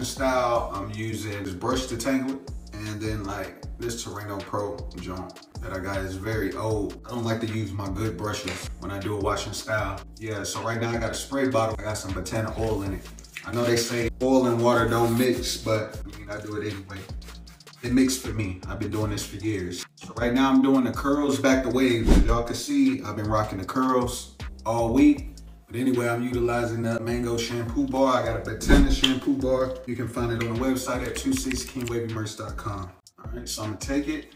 style, I'm using this brush detangler, and then like this Torino Pro joint that I got is very old. I don't like to use my good brushes when I do a washing style. Yeah, so right now I got a spray bottle. I got some Botana oil in it. I know they say oil and water don't mix, but I mean, I do it anyway. It mixed for me. I've been doing this for years. So right now I'm doing the curls back to waves. As y'all can see, I've been rocking the curls all week. But anyway, I'm utilizing the mango shampoo bar. I got a Botana shampoo bar. You can find it on the website at 26kingwavymerch.com. All right, so I'm gonna take it.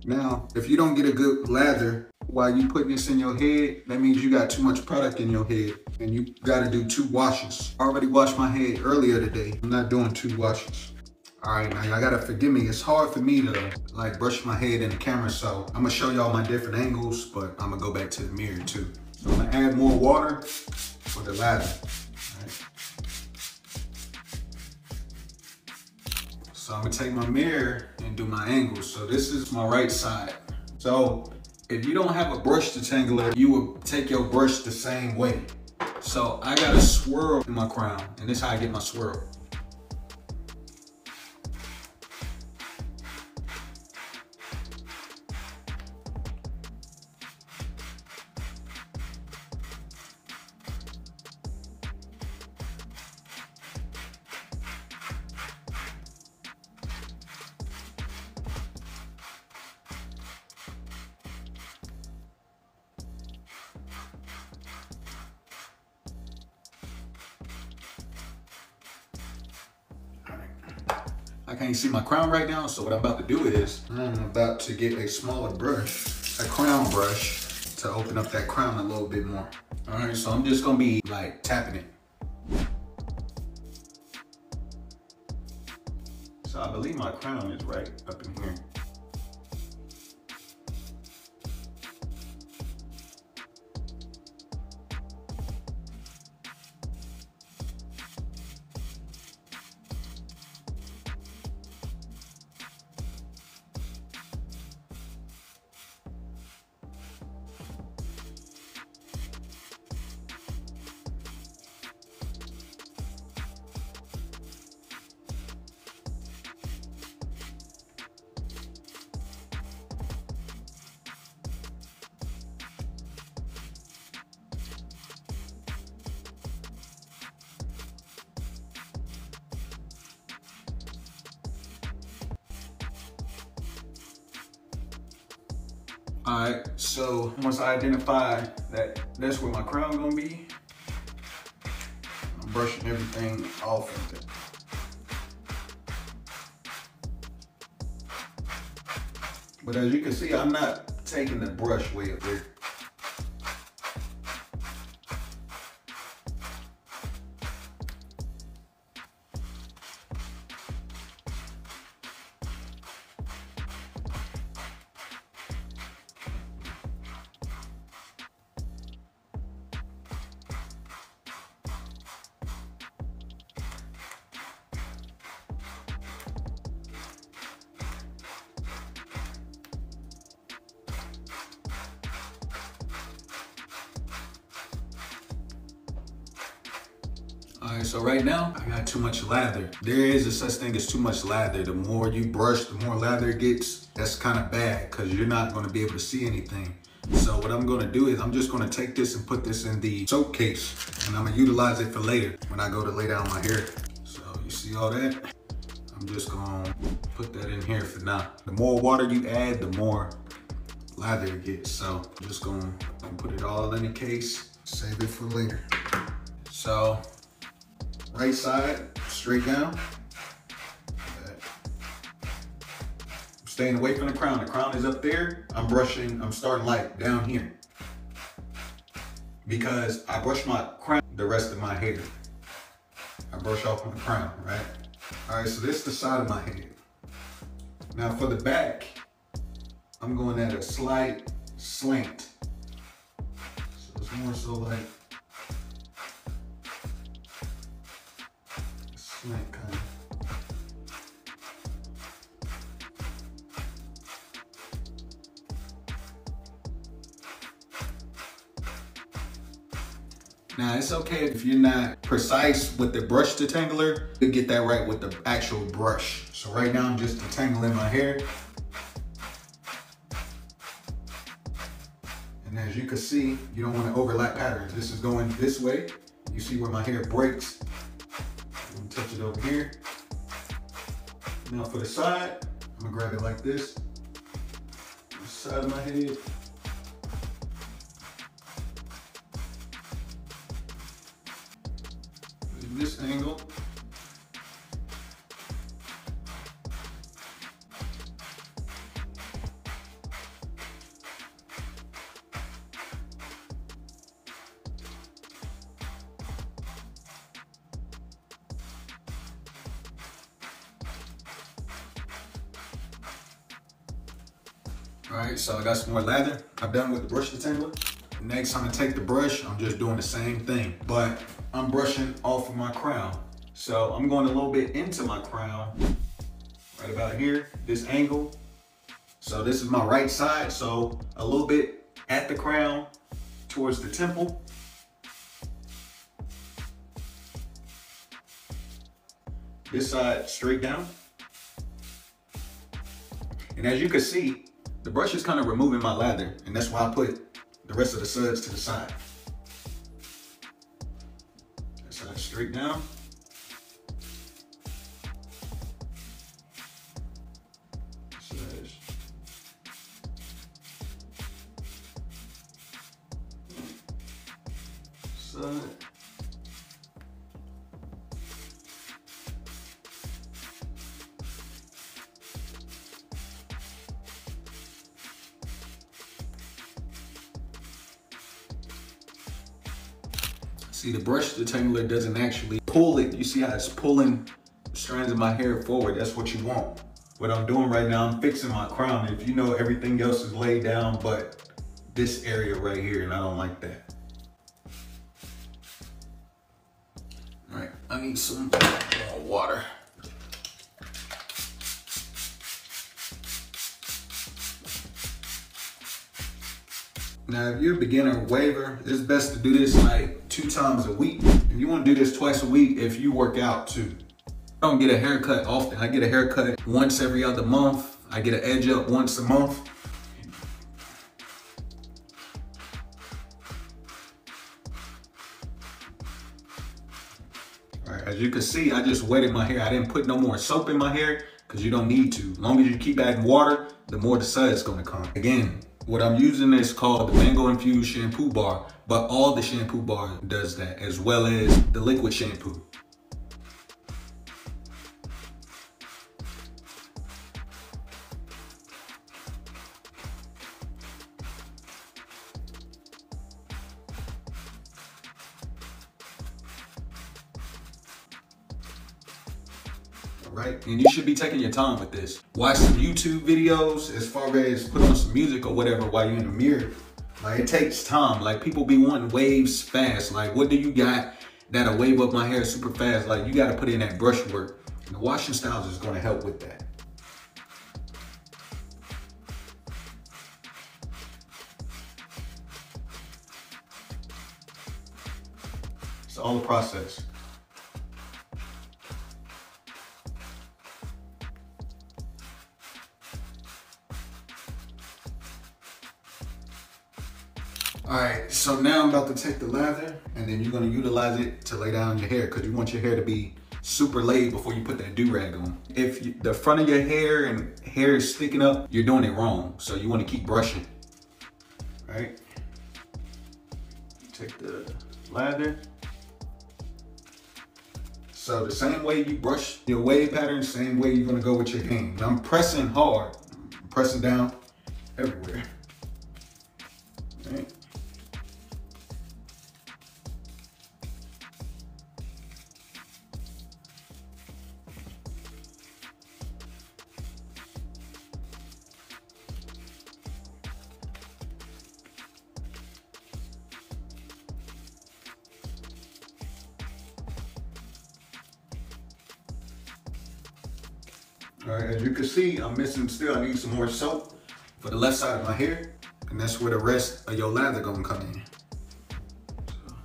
Now, if you don't get a good lather while you putting this in your head, that means you got too much product in your head and you gotta do 2 washes. I already washed my head earlier today. I'm not doing 2 washes. All right, now y'all gotta forgive me. It's hard for me to like brush my head in the camera, so I'm gonna show y'all my different angles, but I'm gonna go back to the mirror too. So I'm gonna add more water for the lather. All right. So I'm gonna take my mirror and do my angles. So this is my right side. So if you don't have a brush detangler, you would take your brush the same way. So I got a swirl in my crown, and this is how I get my swirl. I can't see my crown right now, so what I'm about to do is I'm about to get a smaller brush, a crown brush, to open up that crown a little bit more. All right, so I'm just gonna be like tapping it. So I believe my crown is right up in here. All right, so once I identify that that's where my crown gonna be, I'm brushing everything off of it. But as you can see, I'm not taking the brush way up there. All right, so right now I got too much lather. There is a such thing as too much lather. The more you brush, the more lather it gets. That's kind of bad because you're not going to be able to see anything. So what I'm going to do is I'm just going to take this and put this in the soap case, and I'm going to utilize it for later when I go to lay down my hair. So you see all that? I'm just going to put that in here for now. The more water you add, the more lather it gets. So I'm just going to put it all in the case, save it for later. So right side, straight down. I'm staying away from the crown. The crown is up there. I'm starting like down here. Because I brush my crown the rest of my hair. I brush off my crown, right? All right, so this is the side of my head. Now for the back, I'm going at a slight slant. So it's more so like slant kind of. Now it's okay if you're not precise with the brush detangler, to get that right with the actual brush. So right now I'm just detangling my hair. And as you can see, you don't want to overlap patterns. This is going this way. You see where my hair breaks. I'm gonna touch it over here. Now for the side, I'm gonna grab it like this. The side of my head. This angle. All right, so I got some more lather. I'm done with the brush detangler. Next, I'm gonna take the brush. I'm just doing the same thing, but I'm brushing off of my crown. So I'm going a little bit into my crown, right about here, this angle. So this is my right side, so a little bit at the crown towards the temple. This side straight down. And as you can see, the brush is kind of removing my lather, and that's why I put the rest of the suds to the side. That side straight down. Suds. Side. See, the brush detangler doesn't actually pull it. You see how it's pulling strands of my hair forward. That's what you want. What I'm doing right now, I'm fixing my crown. If you know, everything else is laid down, but this area right here, and I don't like that. All right, I need some water. Now, if you're a beginner waver, it's best to do this like 2 times a week. If you want to do this twice a week, if you work out too. I don't get a haircut often. I get a haircut once every other month. I get an edge up once a month. All right, as you can see, I just wetted my hair. I didn't put no more soap in my hair because you don't need to. As long as you keep adding water, the more the suds gonna come. Again, what I'm using is called the Mango Infuse shampoo bar, but all the shampoo bar does that, as well as the liquid shampoo. Right? And you should be taking your time with this. Watch some YouTube videos as far as put on some music or whatever while you're in the mirror. Like, it takes time. Like, people be wanting waves fast. Like, what do you got that'll wave up my hair super fast? Like, you got to put in that brush work. And the washing styles is going to help with that. It's all a process. All right, so now I'm about to take the lather, and then you're gonna utilize it to lay down your hair, because you want your hair to be super laid before you put that do-rag on. If the front of your hair and hair is sticking up, you're doing it wrong. So you wanna keep brushing, right? Take the lather. So the same way you brush your wave pattern, same way you're gonna go with your hand. I'm pressing hard, pressing down everywhere, right? All right, as you can see, I'm missing still. I need some more soap for the left side of my hair, and that's where the rest of your lather gonna come in. So,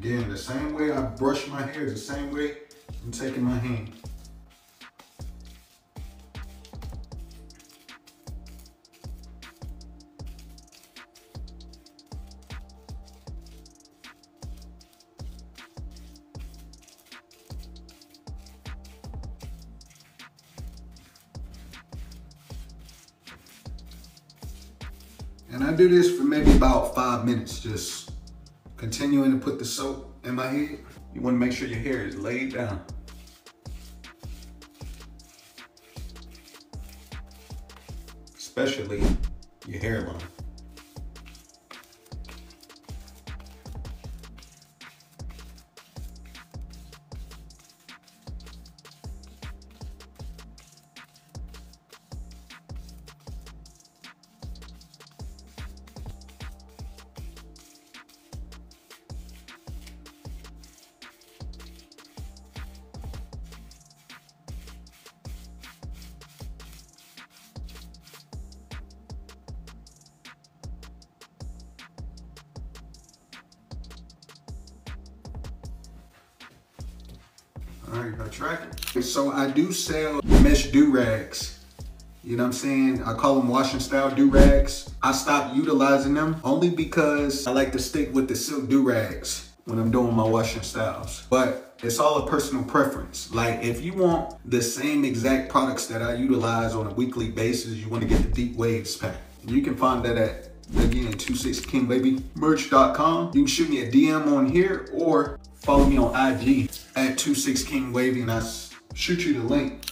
Again, the same way I brush my hair is the same way I'm taking my hand. And I do this for maybe about 5 minutes, just continuing to put the soap in my head. You want to make sure your hair is laid down. Especially your hairline. All right, got tracking. So I do sell mesh do-rags. You know what I'm saying? I call them washing style do-rags. I stopped utilizing them only because I like to stick with the silk do-rags when I'm doing my washing styles. But it's all a personal preference. Like if you want the same exact products that I utilize on a weekly basis, you want to get the Deep Waves pack. You can find that at, again, 26kingwavymerch.com. You can shoot me a DM on here or follow me on IG at 26kingwavy and I'll shoot you the link.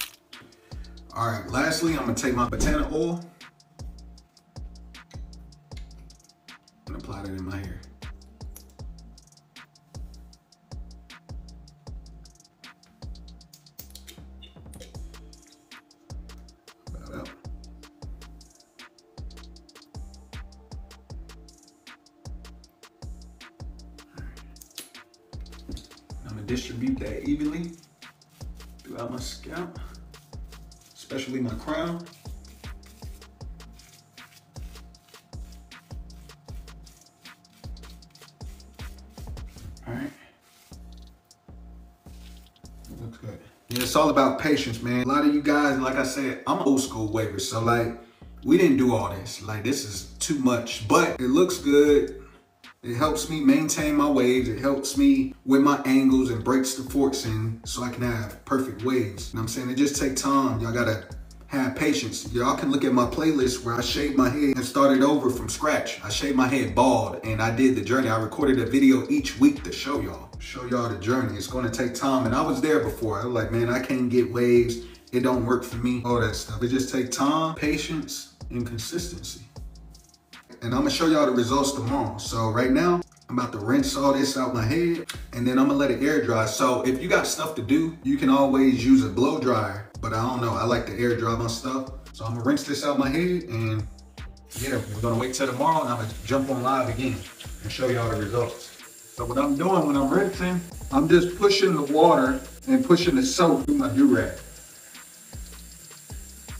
All right, lastly, I'm gonna take my Botana oil and apply that in my hair. About out. I'm gonna distribute that evenly throughout my scalp, especially my crown. All right. It looks good. Yeah, it's all about patience, man. A lot of you guys, like I said, I'm an old school waver, so like, we didn't do all this. Like, this is too much, but it looks good. It helps me maintain my waves. It helps me with my angles and breaks the forks in so I can have perfect waves. You know what I'm saying? It just takes time. Y'all gotta have patience. Y'all can look at my playlist where I shaved my head and started over from scratch. I shaved my head bald and I did the journey. I recorded a video each week to show y'all the journey. It's gonna take time. And I was there before. I was like, man, I can't get waves. It don't work for me, all that stuff. It just takes time, patience, and consistency. And I'm gonna show y'all the results tomorrow. So right now, I'm about to rinse all this out my head and then I'm gonna let it air dry. So if you got stuff to do, you can always use a blow dryer, but I don't know, I like to air dry my stuff. So I'm gonna rinse this out my head and yeah, we're gonna wait till tomorrow and I'm gonna jump on live again and show y'all the results. So what I'm doing when I'm rinsing, I'm just pushing the water and pushing the soap through my do-rag.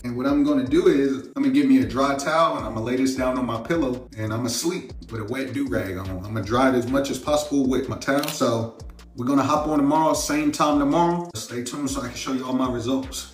And what I'm gonna do is, I'm gonna get me a dry towel and I'm gonna lay this down on my pillow and I'm gonna sleep with a wet do-rag on. I'm gonna dry it as much as possible with my towel. So we're gonna hop on tomorrow, same time tomorrow. Stay tuned so I can show you all my results.